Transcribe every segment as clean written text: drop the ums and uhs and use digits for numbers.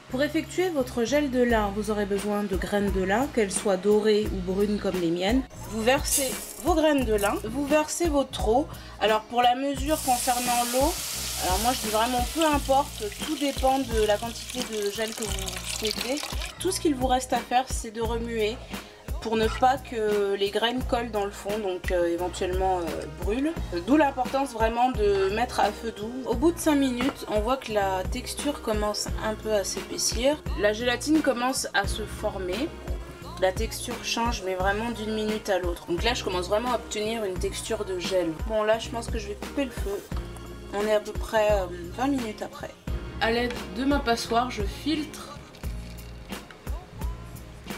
Pour effectuer votre gel de lin, vous aurez besoin de graines de lin, qu'elles soient dorées ou brunes comme les miennes. Vous versez vos graines de lin, vous versez votre eau. Alors pour la mesure concernant l'eau, alors moi je dis vraiment peu importe, tout dépend de la quantité de gel que vous souhaitez. Tout ce qu'il vous reste à faire, c'est de remuer pour ne pas que les graines collent dans le fond, donc éventuellement brûlent. D'où l'importance vraiment de mettre à feu doux. Au bout de 5 minutes, on voit que la texture commence un peu à s'épaissir. La gélatine commence à se former. La texture change mais vraiment d'une minute à l'autre. Donc là je commence vraiment à obtenir une texture de gel. Bon là je pense que je vais couper le feu. On est à peu près 20 minutes après. À l'aide de ma passoire, je filtre.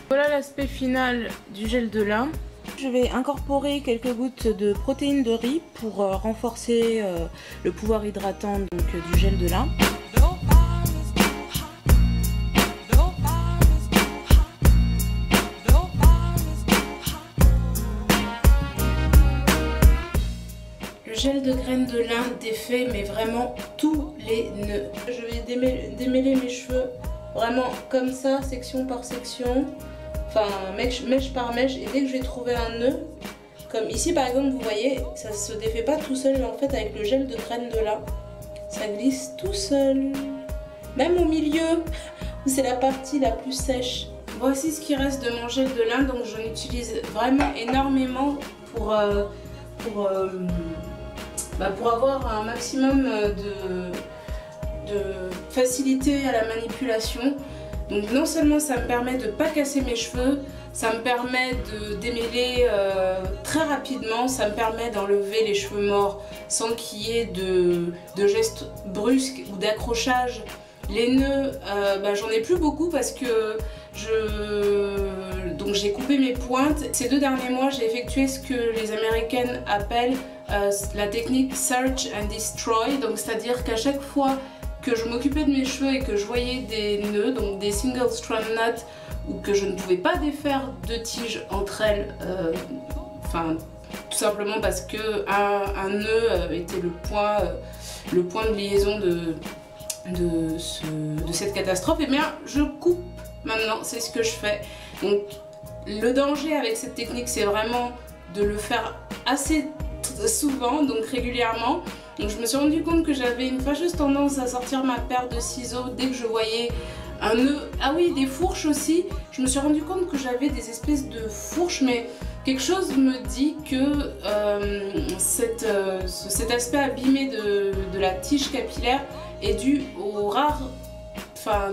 Voilà l'aspect final du gel de lin. Je vais incorporer quelques gouttes de protéines de riz pour renforcer le pouvoir hydratant du gel de lin. Le gel de graines de lin défait mais vraiment tous les nœuds. Je vais démêler mes cheveux vraiment comme ça, section par section. Enfin, mèche par mèche, et dès que j'ai trouvé un nœud, comme ici par exemple, vous voyez, ça se défait pas tout seul en fait avec le gel de graines de lin. Ça glisse tout seul. Même au milieu, où c'est la partie la plus sèche. Voici ce qui reste de mon gel de lin, donc j'en utilise vraiment énormément pour avoir un maximum de facilité à la manipulation. Donc non seulement ça me permet de ne pas casser mes cheveux, ça me permet de démêler très rapidement, ça me permet d'enlever les cheveux morts sans qu'il y ait de gestes brusques ou d'accrochage. Les nœuds, j'en ai plus beaucoup parce que j'ai coupé mes pointes. Ces 2 derniers mois, j'ai effectué ce que les Américaines appellent la technique Search and Destroy, donc c'est-à-dire qu'à chaque fois que je m'occupais de mes cheveux et que je voyais des nœuds, donc des single strand knots, ou que je ne pouvais pas défaire 2 tiges entre elles, tout simplement parce que un nœud était le point de liaison de cette catastrophe, et bien je coupe maintenant, c'est ce que je fais. Donc le danger avec cette technique, c'est vraiment de le faire assez souvent, donc régulièrement. Donc je me suis rendu compte que j'avais une fâcheuse tendance à sortir ma paire de ciseaux dès que je voyais un nœud. Ah oui, des fourches aussi. Je me suis rendu compte que j'avais des espèces de fourches, mais quelque chose me dit que cet aspect abîmé de la tige capillaire est dû au rare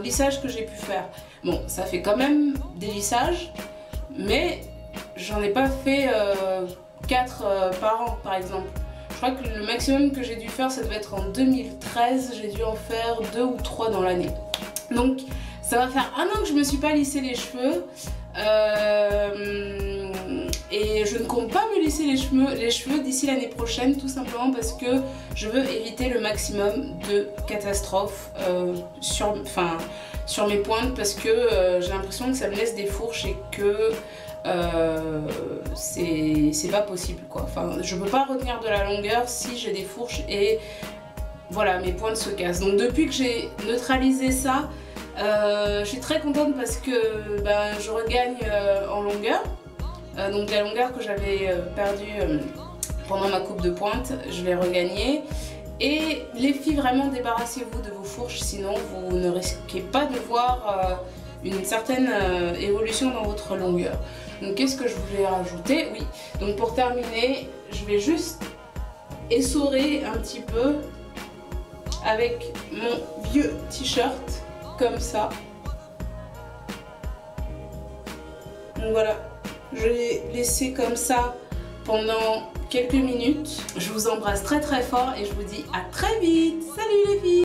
lissage que j'ai pu faire. Bon, ça fait quand même des lissages, mais j'en ai pas fait 4 par an par exemple. Je crois que le maximum que j'ai dû faire, ça devait être en 2013, j'ai dû en faire 2 ou 3 dans l'année. Donc ça va faire 1 an que je me suis pas lissé les cheveux, et je ne compte pas me lisser les cheveux d'ici l'année prochaine, tout simplement parce que je veux éviter le maximum de catastrophes sur mes pointes, parce que j'ai l'impression que ça me laisse des fourches et que c'est pas possible quoi. Enfin, je peux pas retenir de la longueur si j'ai des fourches et voilà, mes pointes se cassent. Donc depuis que j'ai neutralisé ça, je suis très contente parce que je regagne en longueur. Donc la longueur que j'avais perdue pendant ma coupe de pointe, je l'ai regagnée. Et les filles, vraiment débarrassez-vous de vos fourches, sinon vous ne risquez pas de voir une certaine évolution dans votre longueur. Donc qu'est-ce que je voulais rajouter? Oui, donc pour terminer, je vais juste essorer un petit peu avec mon vieux t-shirt, comme ça. Donc voilà, je l'ai laissé comme ça pendant quelques minutes. Je vous embrasse très très fort et je vous dis à très vite. Salut les filles!